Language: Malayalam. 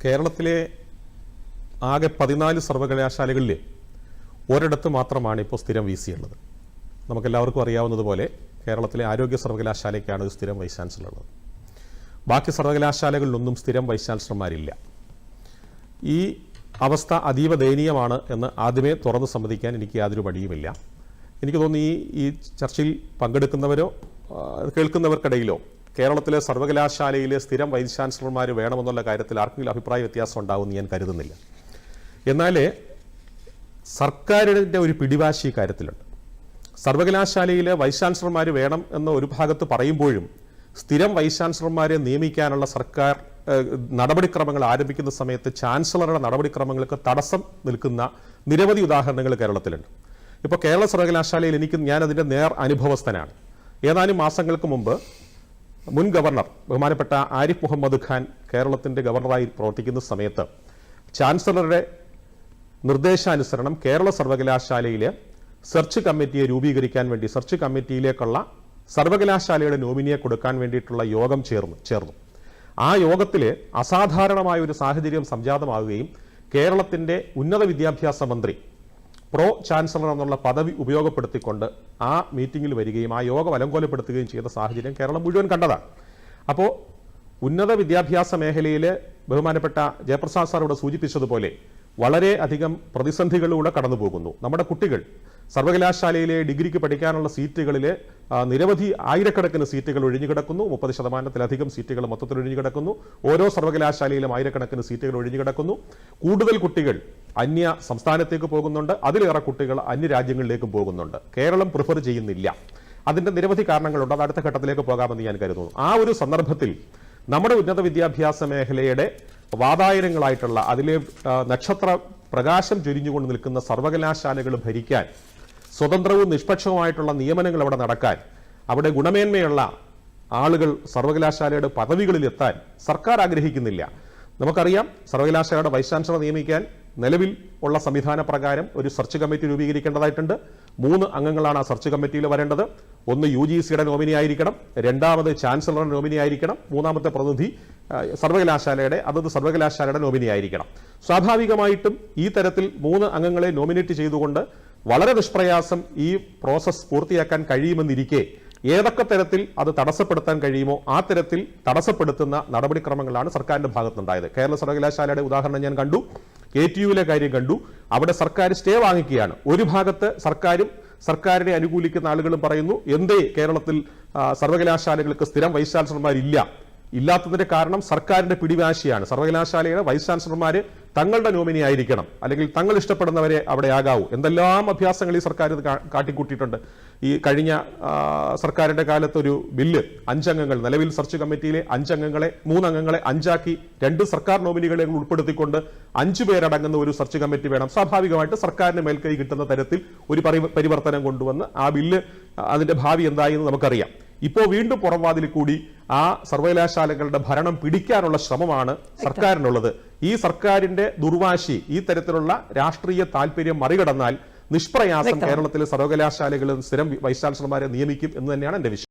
കേരളത്തിലെ ആകെ 14 സർവകലാശാലകളിൽ ഒരിടത്ത് മാത്രമാണ് ഇപ്പോൾ സ്ഥിരം വി സി ഉള്ളത്. നമുക്കെല്ലാവർക്കും അറിയാവുന്നതുപോലെ കേരളത്തിലെ ആരോഗ്യ സർവകലാശാലയ്ക്കാണ് ഒരു സ്ഥിരം വൈസ് ചാൻസലർ ഉള്ളത്. ബാക്കി സർവകലാശാലകളിലൊന്നും സ്ഥിരം വൈസ് ചാൻസലർമാരില്ല. ഈ അവസ്ഥ അതീവ ദയനീയമാണ് എന്ന് ആദ്യമേ തുറന്ന് സമ്മതിക്കാൻ എനിക്ക് യാതൊരു മടിയുമില്ല. എനിക്ക് തോന്നുന്നു ഈ ചർച്ചയിൽ പങ്കെടുക്കുന്നവരോ കേൾക്കുന്നവർക്കിടയിലോ കേരളത്തിലെ സർവകലാശാലയിലെ സ്ഥിരം വൈസ് ചാൻസലർമാർ വേണമെന്നുള്ള കാര്യത്തിൽ ആർക്കെങ്കിലും അഭിപ്രായ വ്യത്യാസം ഉണ്ടാവുമെന്ന് ഞാൻ കരുതുന്നില്ല. എന്നാൽ സർക്കാരിൻ്റെ ഒരു പിടിവാശി കാര്യത്തിലുണ്ട്. സർവകലാശാലയിലെ വൈസ് ചാൻസലർമാർ വേണം എന്ന ഒരു ഭാഗത്ത് പറയുമ്പോഴും സ്ഥിരം വൈസ് ചാൻസലർമാരെ നിയമിക്കാനുള്ള സർക്കാർ നടപടിക്രമങ്ങൾ ആരംഭിക്കുന്ന സമയത്ത് ചാൻസലറുടെ നടപടിക്രമങ്ങൾക്ക് തടസ്സം നിൽക്കുന്ന നിരവധി ഉദാഹരണങ്ങൾ കേരളത്തിലുണ്ട്. ഇപ്പോൾ കേരള സർവകലാശാലയിൽ ഞാൻ അതിൻ്റെ നേർ അനുഭവസ്ഥനാണ്. ഏതാനും മാസങ്ങൾക്ക് മുമ്പ് മുൻ ഗവർണർ ബഹുമാനപ്പെട്ട ആരിഫ് മുഹമ്മദ് ഖാൻ കേരളത്തിൻ്റെ ഗവർണറായി പ്രവർത്തിക്കുന്ന സമയത്ത് ചാൻസലറുടെ നിർദ്ദേശാനുസരണം കേരള സർവകലാശാലയിലെ സെർച്ച് കമ്മിറ്റിയെ രൂപീകരിക്കാൻ വേണ്ടി സെർച്ച് കമ്മിറ്റിയിലേക്കുള്ള സർവകലാശാലയുടെ നോമിനിയെ കൊടുക്കാൻ വേണ്ടിയിട്ടുള്ള യോഗം ചേർന്നു. ആ യോഗത്തിൽ അസാധാരണമായ ഒരു സാഹചര്യം സംജാതമാവുകയും കേരളത്തിൻ്റെ ഉന്നത വിദ്യാഭ്യാസ മന്ത്രി പ്രോ ചാൻസലർ എന്നുള്ള പദവി ഉപയോഗപ്പെടുത്തിക്കൊണ്ട് ആ മീറ്റിംഗിൽ വരികയും ആ യോഗം അലങ്കോലപ്പെടുത്തുകയും ചെയ്ത സാഹചര്യം കേരളം മുഴുവൻ കണ്ടതാണ്. അപ്പോൾ ഉന്നത വിദ്യാഭ്യാസ മേഖലയിൽ ബഹുമാനപ്പെട്ട ജയപ്രസാദ് സാർ ഇവിടെ സൂചിപ്പിച്ചതുപോലെ വളരെ അധികം പ്രതിസന്ധികളിലൂടെ കടന്നു പോകുന്നു. നമ്മുടെ കുട്ടികൾ സർവകലാശാലയിലെ ഡിഗ്രിക്ക് പഠിക്കാനുള്ള സീറ്റുകളിൽ നിരവധി ആയിരക്കണക്കിന് സീറ്റുകൾ ഒഴിഞ്ഞുകിടക്കുന്നു. 30%-ലധികം സീറ്റുകൾ മൊത്തത്തിൽ ഒഴിഞ്ഞുകിടക്കുന്നു. ഓരോ സർവകലാശാലയിലും ആയിരക്കണക്കിന് സീറ്റുകൾ ഒഴിഞ്ഞുകിടക്കുന്നു. കൂടുതൽ കുട്ടികൾ അന്യ സംസ്ഥാനത്തേക്ക് പോകുന്നുണ്ട്. അതിലേറെ കുട്ടികൾ അന്യരാജ്യങ്ങളിലേക്കും പോകുന്നുണ്ട്. കേരളം പ്രിഫർ ചെയ്യുന്നില്ല. അതിൻ്റെ നിരവധി കാരണങ്ങളുണ്ട്. അത് അടുത്ത ഘട്ടത്തിലേക്ക് പോകാമെന്ന് ഞാൻ കരുതുന്നു. ആ ഒരു സന്ദർഭത്തിൽ നമ്മുടെ ഉന്നത വിദ്യാഭ്യാസ മേഖലയുടെ വാതായനങ്ങളായിട്ടുള്ള അതിലെ നക്ഷത്ര പ്രകാശം ചൊരിഞ്ഞുകൊണ്ട് നിൽക്കുന്ന സർവകലാശാലകൾ ഭരിക്കാൻ, സ്വതന്ത്രവും നിഷ്പക്ഷവുമായിട്ടുള്ള നിയമനങ്ങൾ അവിടെ നടക്കാൻ, അവിടെ ഗുണമേന്മയുള്ള ആളുകൾ സർവകലാശാലയുടെ പദവികളിൽ എത്താൻ സർക്കാർ ആഗ്രഹിക്കുന്നില്ല. നമുക്കറിയാം, സർവകലാശാലയുടെ വൈസ് ചാൻസലർ നിയമിക്കാൻ നിലവിൽ ഉള്ള സംവിധാന പ്രകാരം ഒരു സെർച്ച് കമ്മിറ്റി രൂപീകരിക്കേണ്ടതായിട്ടുണ്ട്. 3 അംഗങ്ങളാണ് ആ സെർച്ച് കമ്മിറ്റിയിൽ വരേണ്ടത്. ഒന്ന് UGCയുടെ നോമിനി ആയിരിക്കണം, രണ്ടാമത് ചാൻസലറുടെ നോമിനി ആയിരിക്കണം, മൂന്നാമത്തെ പ്രതിനിധി അതത് സർവകലാശാലയുടെ നോമിനി ആയിരിക്കണം. സ്വാഭാവികമായിട്ടും ഈ തരത്തിൽ 3 അംഗങ്ങളെ നോമിനേറ്റ് ചെയ്തുകൊണ്ട് വളരെ നിഷ്പ്രയാസം ഈ പ്രോസസ് പൂർത്തിയാക്കാൻ കഴിയുമെന്നിരിക്കെ ഏതൊക്കെ തരത്തിൽ അത് തടസ്സപ്പെടുത്താൻ കഴിയുമോ ആ തരത്തിൽ തടസ്സപ്പെടുത്തുന്ന നടപടിക്രമങ്ങളാണ് സർക്കാരിന്റെ ഭാഗത്തുണ്ടായത്. കേരള സർവകലാശാലയുടെ ഉദാഹരണം ഞാൻ കണ്ടു, KTUവിലെ കാര്യം കണ്ടു. അവിടെ സർക്കാർ സ്റ്റേ വാങ്ങിക്കുകയാണ്. ഒരു ഭാഗത്ത് സർക്കാരിനെ അനുകൂലിക്കുന്ന ആളുകളും പറയുന്നു, എന്തേ കേരളത്തിൽ സർവകലാശാലകൾക്ക് സ്ഥിരം വൈസ് ചാൻസലർമാരില്ല, ഇല്ലാത്തതിന്റെ കാരണം സർക്കാരിന്റെ പിടിവാശിയാണ്. സർവകലാശാലയുടെ വൈസ് ചാൻസലർമാർ തങ്ങളുടെ നോമിനി ആയിരിക്കണം, അല്ലെങ്കിൽ തങ്ങൾ ഇഷ്ടപ്പെടുന്നവരെ അവിടെ ആകാവൂ. എന്തെല്ലാം അഭ്യാസങ്ങൾ ഈ സർക്കാർ കാട്ടിക്കൂട്ടിയിട്ടുണ്ട്. ഈ കഴിഞ്ഞ സർക്കാരിന്റെ കാലത്തൊരു ബില്ല് 5 അംഗങ്ങൾ, നിലവിൽ സെർച്ച് കമ്മിറ്റിയിലെ 5 അംഗങ്ങളെ 3 അംഗങ്ങളെ 5 ആക്കി 2 സർക്കാർ നോമിനികളെ ഉൾപ്പെടുത്തിക്കൊണ്ട് 5 പേരടങ്ങുന്ന ഒരു സെർച്ച് കമ്മിറ്റി വേണം. സ്വാഭാവികമായിട്ട് സർക്കാരിന് മേൽക്കൈ കിട്ടുന്ന തരത്തിൽ ഒരു പരിവർത്തനം കൊണ്ടുവന്ന് ആ ബില്ല് അതിന്റെ ഭാവി എന്തായി എന്ന് നമുക്കറിയാം. ഇപ്പോൾ വീണ്ടും പുറംവാതിൽ കൂടി ആ സർവകലാശാലകളുടെ ഭരണം പിടിക്കാനുള്ള ശ്രമമാണ് സർക്കാരിനുള്ളത്. ഈ സർക്കാരിന്റെ ദുർവാശി, ഈ തരത്തിലുള്ള രാഷ്ട്രീയ താല്പര്യം മറികടന്നാൽ നിഷ്പ്രയാസം കേരളത്തിലെ സർവകലാശാലകളിൽ സ്ഥിരം വൈസ് ചാൻസലർമാരെ നിയമിക്കും എന്ന് തന്നെയാണ് എന്റെ വിശ്വാസം.